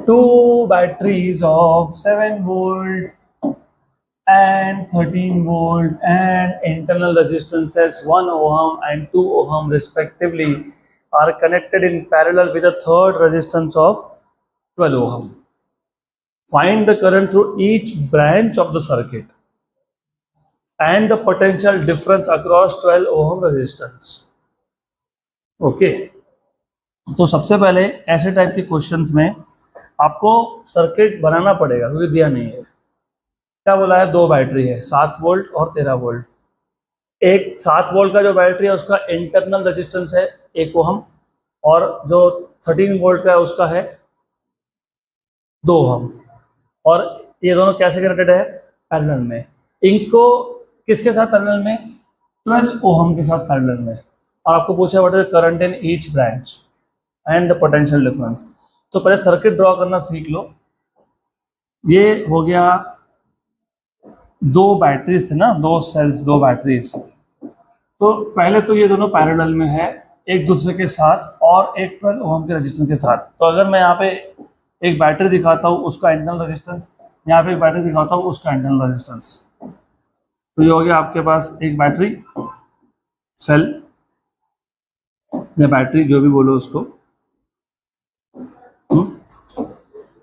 two batteries of 7 volt and 13 volt and internal resistances 1 ohm and 2 ohm respectively are connected in parallel with a third resistance of 12 ohm. Find the current through each branch of the circuit and the potential difference across 12 ohm resistance. Okay. तो सबसे पहले ऐसे type के questions में आपको circuit बनाना पड़ेगा क्योंकि दिया नहीं है। क्या बोला है, दो बैटरी है 7 वोल्ट और 13 वोल्ट। एक 7 वोल्ट का जो बैटरी है उसका इंटरनल रेजिस्टेंस है 1 ओहम और जो 13 वोल्ट का है उसका है 2 ओहम और ये दोनों कैसे कनेक्टेड है, पैरेलल में। इनको किसके साथ पैरेलल में, 12 ओहम के साथ पैरेलल में। और आपको पूछा what is the current in each branch and the potential difference. तो पहले सर्किट ड्रॉ करना सीख लो। ये हो गया, दो बैटरीज थे ना, दो सेल्स, दो बैटरीज। तो पहले तो ये दोनों पैरेलल में है एक दूसरे के साथ और एक 12 ओम के रेजिस्टेंस के साथ। तो अगर मैं यहाँ पे एक बैटरी दिखाता हूँ उसका इंटरनल रेजिस्टेंस, यहाँ पे एक बैटरी दिखाता हूँ उसका इंटरनल रेजिस्टेंस, तो ये हो गया आपके पास एक बैटरी सेल या बैटरी जो भी बोलो उसको।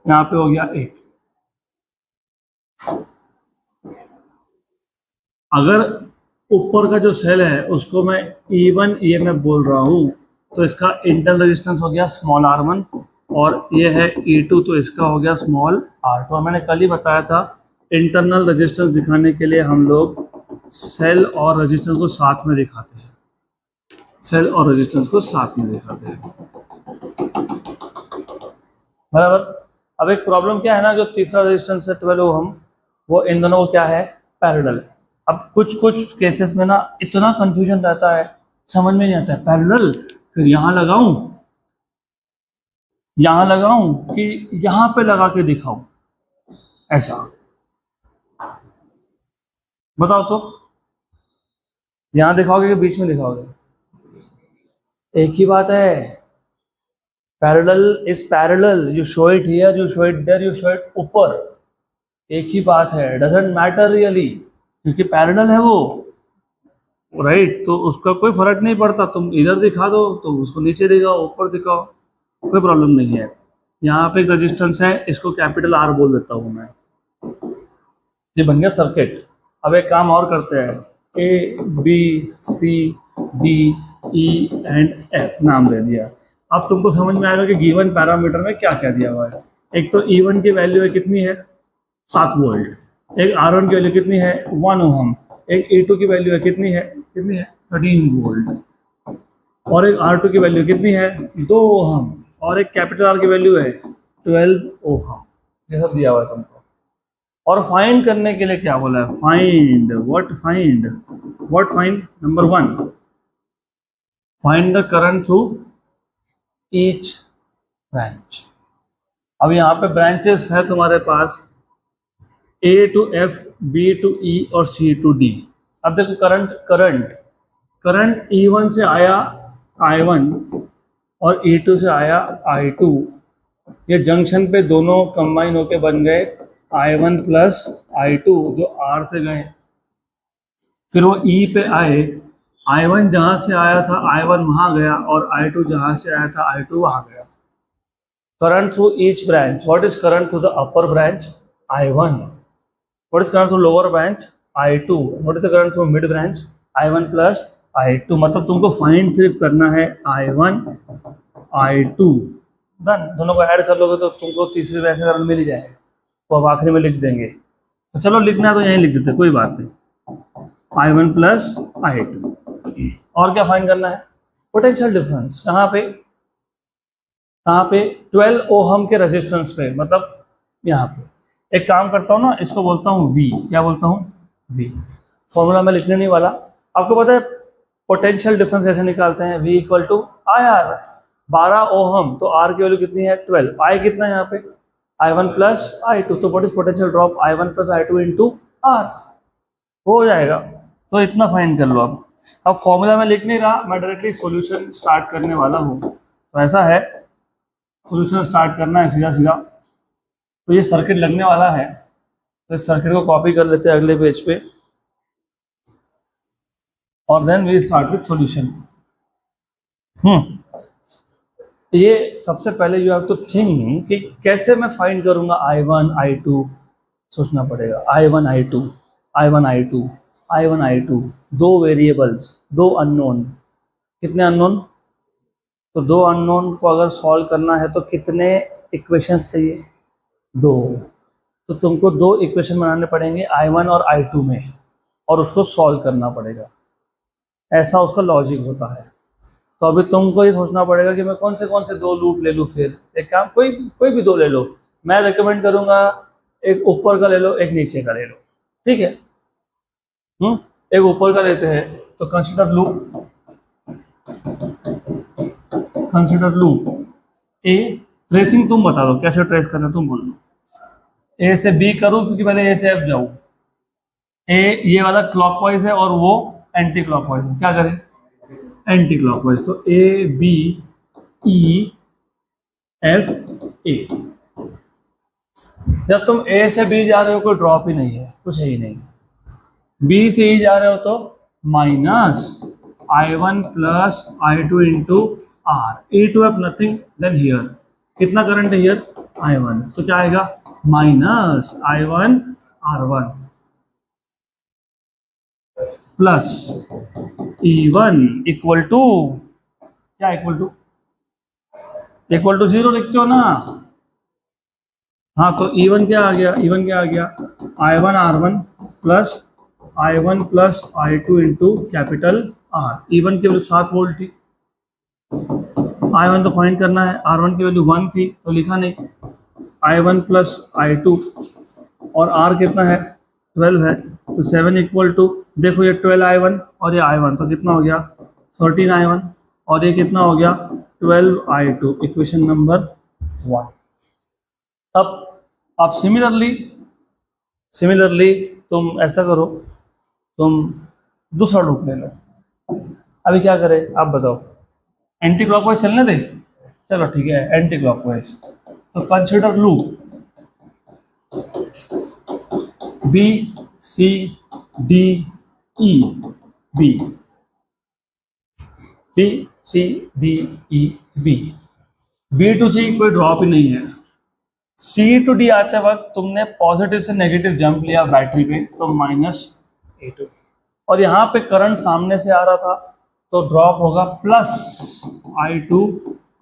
यहाँ पे हो गया एक। अगर ऊपर का जो सेल है उसको मैं E1 EMF बोल रहा हूँ तो इसका इंटरनल रेजिस्टेंस हो गया स्मॉल r1 और ये है E2 तो इसका हो गया स्मॉल r2। और मैंने कल ही बताया था इंटरनल रेजिस्टेंस दिखाने के लिए हम लोग सेल और रेजिस्टेंस को साथ में दिखाते हैं, सेल और रेजिस्टेंस को साथ में दिखाते हैं, बराबर। अब एक प्रॉब्लम क्या है ना, जो तीसरा रेजिस्टेंस है 12 ओम, वो इन दोनों को क्या है, पैरेलल। अब कुछ केसेस में ना इतना कंफ्यूजन रहता है, समझ में नहीं आता है, पैरेलल फिर यहाँ लगाऊं कि यहाँ पे लगा के दिखाऊं, ऐसा बताओ। तो यहाँ दिखाओगे कि बीच में दिखाओगे, एक ही बात है। Parallel is parallel, you show it here, you show it there, you show it ऊपर, एक ही बात है, डजंट मैटर रियली, क्योंकि पैरेलल है वो, राइट। तो उसका कोई फर्क नहीं पड़ता, तुम इधर दिखा दो तो उसको नीचे दिखाओ, ऊपर दिखाओ, कोई प्रॉब्लम नहीं है। यहाँ पे एक रेजिस्टेंस है, इसको कैपिटल R बोल देता हूँ मैं, ये बन गया सर्किट। अब एक काम और करते हैं, ABCDE एंड F नाम दे दिया। अब तुमको समझ में आएगा कि गिवन पैरामीटर में क्या क्या दिया हुआ है। एक तो E1 की वैल्यू है कितनी है, 7 वोल्ट, एक R1 की वैल्यू कितनी है, 1 ओहम, एक E2 की वैल्यू है कितनी है 13 वोल्ट, और एक R2 की वैल्यू कितनी है 2 ओहम, और एक कैपिटल R की वैल्यू है 12 ओहम। ये सब दिया हुआ है तुमको। और फाइंड करने के लिए क्या बोला है, find what find, number 1 find the current through each branch. अब यहाँ पे ब्रांचेस है तुम्हारे पास A to F, B to E और C to D। अब देखो करंट E1 से आया I1 और E2 से आया I2, ये जंक्शन पे दोनों कंबाइन होके बन गए I1 प्लस I2 जो R से गए। फिर वो E पे आए, I1 जहाँ से आया था I1 वहाँ गया और I2 जहाँ से आया था I2 वहाँ गया। Current through each branch, what is current through the upper branch, I1। What is current through lower branch, I2। What is the current through mid branch, I1 plus I2। मतलब तुमको find सिर्फ करना है I1 I2, done. दोनों को add कर लोगे तो तुमको तीसरी ब्रांच का करंट मिल ही जाएगा, तो अब आखिरी में लिख देंगे। तो चलो लिखना है तो यहीं लिख देते, कोई बात नहीं, I1 प्लस I2। और क्या फाइंड करना है, पोटेंशियल डिफरेंस। कहाँ पे 12 ओहम के रेजिस्टेंस पे, मतलब यहाँ पे। एक काम करता हूँ ना, इसको बोलता हूँ V, क्या बोलता हूँ, V। फॉर्मूला में लिखने नहीं वाला, आपको पता है पोटेंशियल डिफरेंस कैसे निकालते हैं, V equal to IR। 12 ohm तो R की वैल्यू कितनी है 12, I कितना है यहाँ पे I1 प्लस I2, तो what is potential drop I1 plus I2 into R, हो जाएगा। तो इतना फाइंड कर लो। अब फॉर्मूला में लिख नहीं रहा, मैं डायरेक्टली सॉल्यूशन स्टार्ट करने वाला हूँ। तो ऐसा है, सॉल्यूशन स्टार्ट करना है सीधा सीधा। तो ये सर्किट लगने वाला है, तो इस सर्किट को कॉपी कर लेते हैं अगले पेज पे, और then we start with solution. ये सबसे पहले यू हैव टू थिंक कि कैसे मैं फाइंड करूंगा I1 I2। सोचना पड़ेगा I1 I2 I1 I2 I1 I2, दो वेरिएबल्स, दो अननोन। कितने अननोन? तो दो अननोन को अगर सॉल्व करना है तो कितने इक्वेशंस चाहिए? दो। तो तुमको दो इक्वेशन बनाने पड़ेंगे I1 और I2 में, और उसको सॉल्व करना पड़ेगा। ऐसा उसका लॉजिक होता है। तो अभी तुमको ये सोचना पड़ेगा कि मैं कौन से दो लूप ले लूँ। फिर एक काम, कोई भी दो ले लो। मैं रिकमेंड करूंगा एक ऊपर का ले लो, एक नीचे का ले लो, ठीक है। एक ऊपर का लेते हैं, तो कंसीडर लूप ए। ट्रेसिंग तुम बता दो, कैसे ट्रेस करना तुम बोल दो। ए से बी करूँ क्योंकि पहले ए से एफ जाऊँ। ए ये वाला क्लॉकवाइज है और वो एंटी क्लॉकवाइज है, क्या करें? Anti clockwise. तो A B E F A. जब तुम ए से बी जा रहे हो कोई ड्रॉप ही नहीं है, कुछ है ही नहीं। बी से ई जा रहे हो तो minus I1 plus I2 into आर। E to F nothing then here. कितना करंट है हियर? I1। तो क्या आएगा? Minus I1 R1 plus E1 equal to क्या? इक्वल टू 0 लिखते हो ना। हाँ, तो E1 क्या आ गया? I1 R1 plus I1 plus I2 into capital R। E1 की वैल्यू 7 वोल्ट थी, I1 तो फाइंड करना है, R1 की वैल्यू 1 थी तो लिखा नहीं। I1 प्लस I2 और R कितना है? 12 है, तो 7 इक्वल टू, देखो ये 12 I1 और ये I1, तो कितना हो गया? 13 I1, और ये कितना हो गया? 12 I2। Equation number 1। अब सिमिलरली तुम ऐसा करो, तुम दूसरा लूप ले लो। अभी क्या करें आप बताओ? एंटी क्लॉकवाइज चलने दे? चलो ठीक है, एंटी क्लॉकवाइज। तो consider loop B C D E B, B C D E B. B to C कोई ड्रॉप ही नहीं है। सी टू डी आते वक्त तुमने पॉजिटिव से नेगेटिव जंप लिया बैटरी पे, तो -A2। और यहाँ पे करंट सामने से आ रहा था तो ड्रॉप होगा प्लस I2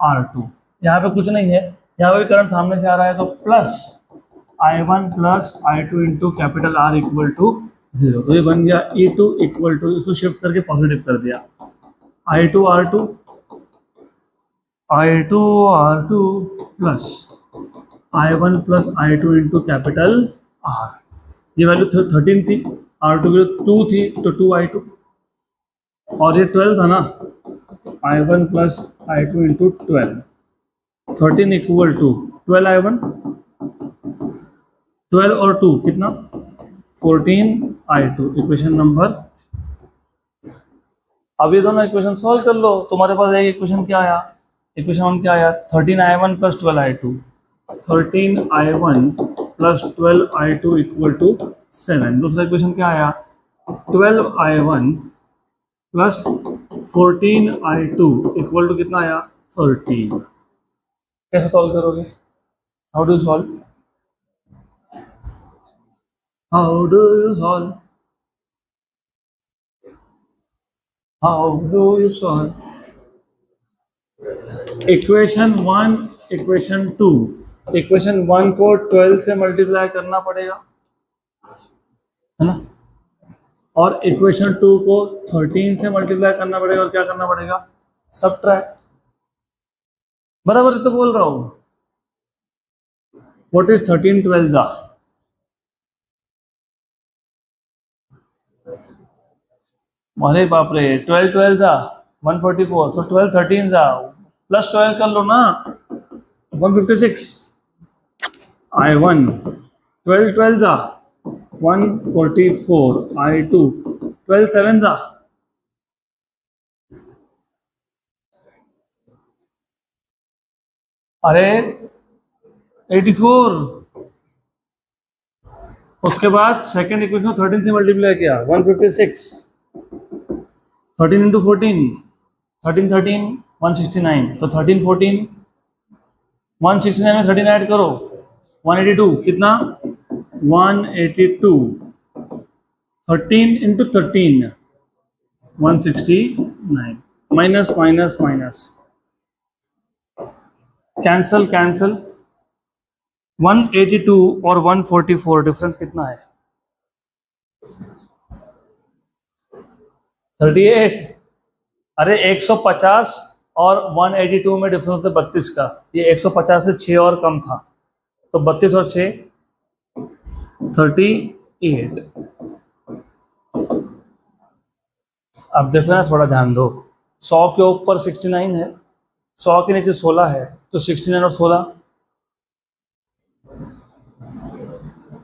R2। यहाँ पे कुछ नहीं है, यहाँ पे करंट सामने से आ रहा है तो plus I1 plus I2 into capital R equal to 0। तो ये बन गया E2 इक्वल टू, इसको शिफ्ट करके पॉजिटिव कर दिया, I2 R2 plus I1 plus I2 into capital R। ये वैल्यू 13 थी, R2 की वैल्यू 2 थी तो 2 I2, और ये 12 था ना, I1 plus I2 into 12, 13 equal to 12 I1, 12 और 2 कितना? 14 I2। Equation number. अब ये दोनों इक्वेशन सॉल्व कर लो। तुम्हारे पास एक इक्वेशन क्या आया? इक्वेशन 1 क्या आया? 13 I1 plus 12 I2। 13 I1 plus 12 I2 equal to 7। दूसरा इक्वेशन क्या आया? 12 I1 plus 14 I2 equal to कितना आया? 13। कैसे सॉल्व करोगे? How do you solve? How do you solve? How do you solve? Equation 1, equation 2। Equation 1 को 12 से मल्टीप्लाई करना पड़ेगा, है ना, और इक्वेशन 2 को 13 से मल्टीप्लाई करना पड़ेगा, और क्या करना पड़ेगा? सबट्रैक्ट। बराबर तो बोल रहा हूं। व्हाट इज 13 12 जा? अरे बाप रे, 12 12 जा 144, तो 12 13 जा प्लस 12 कर लो ना, 156। I1 12 12 जा 144, I2 12 7 जा अरे 84। उसके बाद सेकंड इक्वेशन 13 से मल्टीप्लाई किया 156, 13 इंटू 14, 13 13 169, तो 13 14 169 में 13 ऐड करो 182, कितना 182, 13 into 13 169, minus minus minus, cancel cancel, 182 और 144 डिफरेंस कितना है 38। अरे 150 और 182 में डिफरेंस है 32 का, ये 150 से 6 और कम था, तो 32 और 6 38। अब देखो ना, थोड़ा ध्यान दो, 100 के ऊपर 69 है, 100 के नीचे 16 है, तो 69 और 16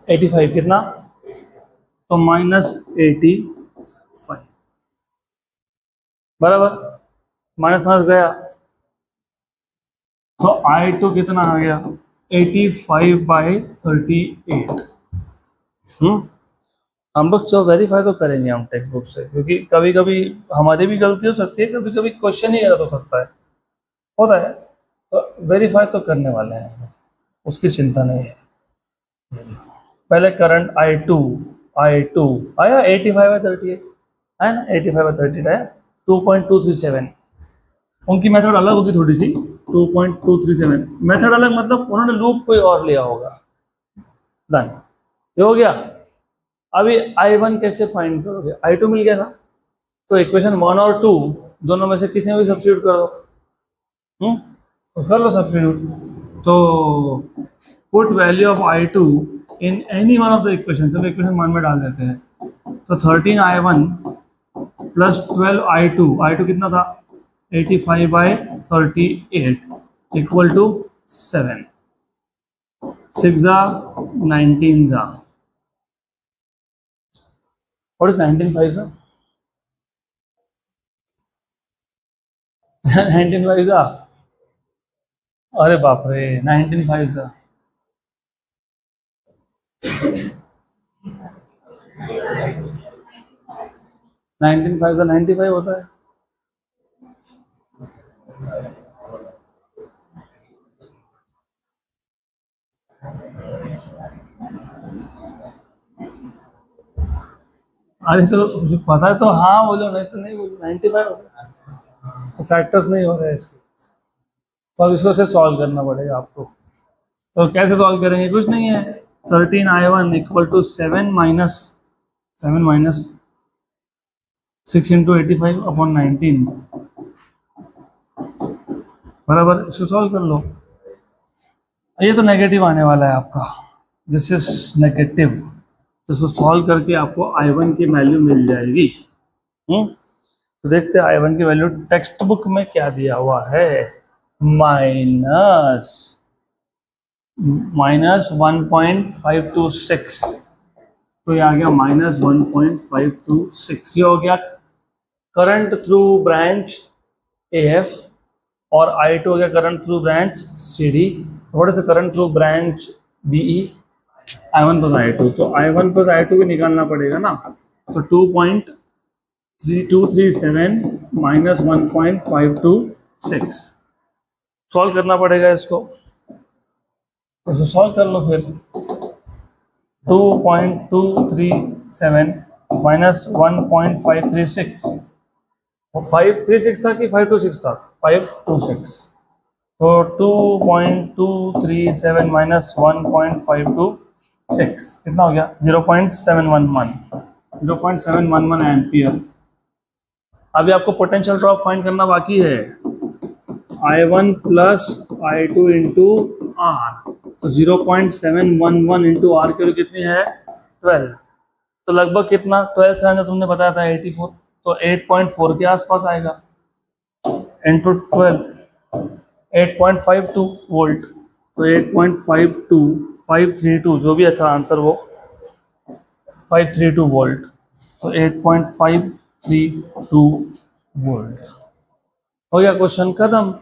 85 कितना, तो -85 बराबर, माइनस माइनस गया, तो I2 कितना आ गया 85/38। हम लोग जो वेरीफाई तो करेंगे हम टेक्स्ट बुक से, क्योंकि कभी कभी हमारी भी गलती हो सकती है, कभी कभी क्वेश्चन ही गलत हो सकता है, होता है, तो वेरीफाई तो करने वाले हैं, उसकी चिंता नहीं है। पहले करंट I2 आया 85/38 है ना, 85/38 आया 2.237। उनकी मेथड अलग होगी थोड़ी सी, 2.237 मेथड अलग, मतलब उन्होंने लूप कोई और लिया होगा। डन, ये हो गया। अभी I1 कैसे फाइंड करोगे, I2 मिल गया था, तो इक्वेशन 1 और 2 दोनों में से किसी में भी सब्स्टिट्यूट कर दो, तो कर लो सब्स्टिट्यूट, तो put value of I2 in any one of the equation, चलो इक्वेशन 1 में डाल देते हैं, तो 13I1 प्लस 12I2 कितना था 85/38 इक्वल टू 7, 6 जा 19 जा, व्हाट इज 19 5 जा 19 5 जा, अरे बाप रे 19 5 जा, नाइनटीन 5 जा 95 होता है। अरे तो मुझे पता है, तो हाँ बोलो, नहीं तो नहीं बोलो, 95 होता है, तो फैक्टर्स नहीं हो रहे हैं इसके, तो अब इसको से सॉल्व करना पड़ेगा आपको। तो कैसे सॉल्व करेंगे, कुछ नहीं है, 13I1 equal to 7 minus 6 into 85/19 बराबर, इसको सॉल्व कर लो। ये तो नेगेटिव आने वाला है आपका, दिस इज नेगेटिव, तो इसको सॉल्व करके आपको I1 की वैल्यू मिल जाएगी। तो देखते हैं I1 की वैल्यू टेक्स्ट बुक में क्या दिया हुआ है, माइनस 1.526, तो ये आ गया -1.526, ये हो गया करंट थ्रू ब्रांच AF, और I2 हो गया करंट थ्रू ब्रांच CD, थोड़े से current through branch BE, I1 plus I2, तो I1 प्लस I2 भी निकालना पड़ेगा ना, तो 2.3237 माइनस 1.526 सॉल्व करना पड़ेगा इसको, तो सॉल्व कर लो फिर, 2.237 माइनस 1.536, 536 था कि 526 था, 526, तो 2.237 माइनस 1.526 कितना हो गया 0.711 एम्पियर। अभी आपको पोटेंशियल ड्रॉप फाइंड करना बाकी है, I1 plus I2 into R, तो 0.711 इंटू R की वैल्यू कितनी है 12, तो लगभग कितना 12 से आने तुमने बताया था 84, तो 8.4 के आसपास आएगा, इंटू 12 8.52 वोल्ट, तो 8.52 532 जो भी था आंसर वो 532 वोल्ट, तो 8.532 वोल्ट हो गया, क्वेश्चन खत्म।